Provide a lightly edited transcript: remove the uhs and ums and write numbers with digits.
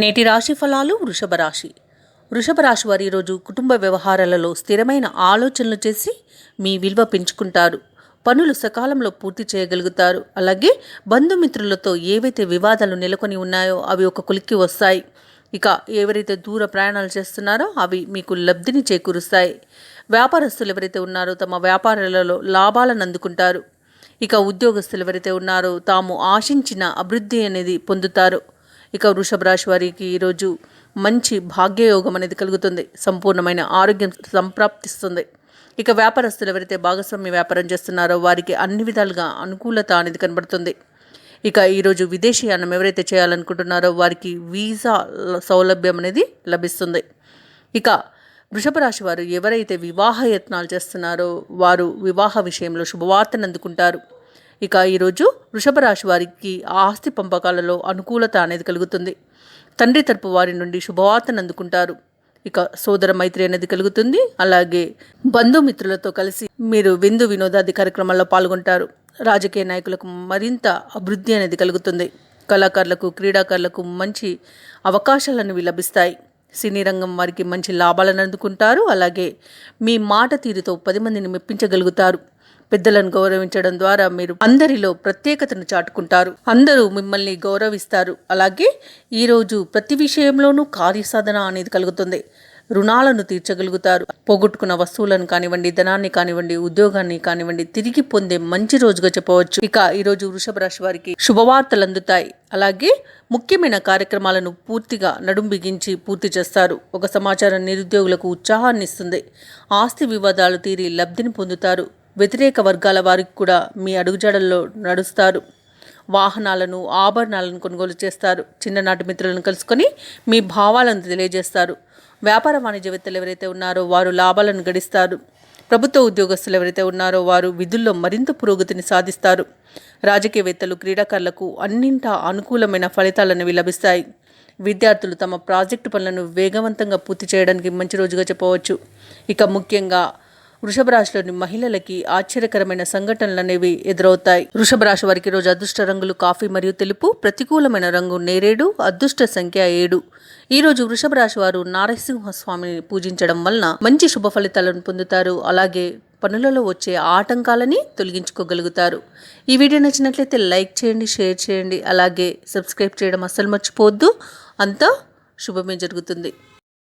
నేటి రాశి ఫలాలు వృషభ రాశి. వృషభ రాశి వారు ఈరోజు కుటుంబ వ్యవహారాలలో స్థిరమైన ఆలోచనలు చేసి మీ విలువ పెంచుకుంటారు. పనులు సకాలంలో పూర్తి చేయగలుగుతారు. అలాగే బంధుమిత్రులతో ఏవైతే వివాదాలు నెలకొని ఉన్నాయో అవి ఒక కొలిక్కి వస్తాయి. ఇక ఎవరైతే దూర ప్రయాణాలు చేస్తున్నారో అవి మీకు లబ్ధిని చేకూరుస్తాయి. వ్యాపారస్తులు ఎవరైతే ఉన్నారో తమ వ్యాపారాలలో లాభాలను అందుకుంటారు. ఇక ఉద్యోగస్తులు ఎవరైతే ఉన్నారో తాము ఆశించిన అభివృద్ధి అనేది పొందుతారు. ఇక వృషభ రాశి వారికి ఈరోజు మంచి భాగ్యయోగం అనేది కలుగుతుంది. సంపూర్ణమైన ఆరోగ్యం సంప్రాప్తిస్తుంది. ఇక వ్యాపారస్తులు ఎవరైతే భాగస్వామ్య వ్యాపారం చేస్తున్నారో వారికి అన్ని విధాలుగా అనుకూలత అనేది కనబడుతుంది. ఇక ఈరోజు విదేశీయానం ఎవరైతే చేయాలనుకుంటున్నారో వారికి వీసా సౌలభ్యం అనేది లభిస్తుంది. ఇక వృషభ రాశి వారు ఎవరైతే వివాహ యత్నాలు చేస్తున్నారో వారు వివాహ విషయంలో శుభవార్తను అందుకుంటారు. ఇక ఈరోజు వృషభ రాశి వారికి ఆస్తి పంపకాలలో అనుకూలత అనేది కలుగుతుంది. తండ్రి తరపు వారి నుండి శుభవార్తను అందుకుంటారు. ఇక సోదర మైత్రి అనేది కలుగుతుంది. అలాగే బంధుమిత్రులతో కలిసి మీరు విందు వినోదాది కార్యక్రమాల్లో పాల్గొంటారు. రాజకీయ నాయకులకు మరింత అభివృద్ధి అనేది కలుగుతుంది. కళాకారులకు క్రీడాకారులకు మంచి అవకాశాలను లభిస్తాయి. సినీ రంగం వారికి మంచి లాభాలను అందుకుంటారు. అలాగే మీ మాట తీరుతో 10 మందిని మెప్పించగలుగుతారు. పెద్దలను గౌరవించడం ద్వారా మీరు అందరిలో ప్రత్యేకతను చాటుకుంటారు. అందరూ మిమ్మల్ని గౌరవిస్తారు. అలాగే ఈరోజు ప్రతి విషయంలోనూ కార్యసాధన అనేది కలుగుతుంది. రుణాలను తీర్చగలుగుతారు. పోగొట్టుకున్న వస్తువులను కానివ్వండి, ధనాన్ని కానివ్వండి, ఉద్యోగాన్ని కానివ్వండి తిరిగి పొందే మంచి రోజుగా చెప్పవచ్చు. ఇక ఈరోజు వృషభ రాశి వారికి శుభవార్తలు అందుతాయి. అలాగే ముఖ్యమైన కార్యక్రమాలను పూర్తిగా నడుం బిగించి పూర్తి చేస్తారు. ఒక సమాచారం నిరుద్యోగులకు ఉత్సాహాన్ని ఇస్తుంది. ఆస్తి వివాదాలు తీరి లబ్ధిని పొందుతారు. వ్యతిరేక వర్గాల వారికి కూడా మీ అడుగుజాడల్లో నడుస్తారు. వాహనాలను ఆభరణాలను కొనుగోలు చేస్తారు. చిన్ననాటి మిత్రులను కలుసుకొని మీ భావాలను తెలియజేస్తారు. వ్యాపార వాణిజ్యవేత్తలు ఎవరైతే ఉన్నారో వారు లాభాలను గడిస్తారు. ప్రభుత్వ ఉద్యోగస్తులు ఎవరైతే ఉన్నారో వారు విధుల్లో మరింత పురోగతిని సాధిస్తారు. రాజకీయవేత్తలు క్రీడాకారులకు అన్నింటా అనుకూలమైన ఫలితాలను లభిస్తాయి. విద్యార్థులు తమ ప్రాజెక్టు పనులను వేగవంతంగా పూర్తి చేయడానికి మంచి రోజుగా చెప్పవచ్చు. ఇక ముఖ్యంగా వృషభ రాశిలోని మహిళలకి ఆశ్చర్యకరమైన సంఘటనలు అనేవి ఎదురవుతాయి. వృషభ రాశి వారికి రోజు అదృష్ట రంగులు కాఫీ మరియు తెలుపు, ప్రతికూలమైన రంగు నేరేడు, అదృష్ట సంఖ్య 7. ఈ రోజు వృషభ రాశి వారు నారసింహస్వామిని పూజించడం వలన మంచి శుభ ఫలితాలను పొందుతారు. అలాగే పనులలో వచ్చే ఆటంకాలని తొలగించుకోగలుగుతారు. ఈ వీడియో నచ్చినట్లయితే లైక్ చేయండి, షేర్ చేయండి. అలాగే సబ్స్క్రైబ్ చేయడం అస్సలు మర్చిపోవద్దు. అంతా శుభమే జరుగుతుంది.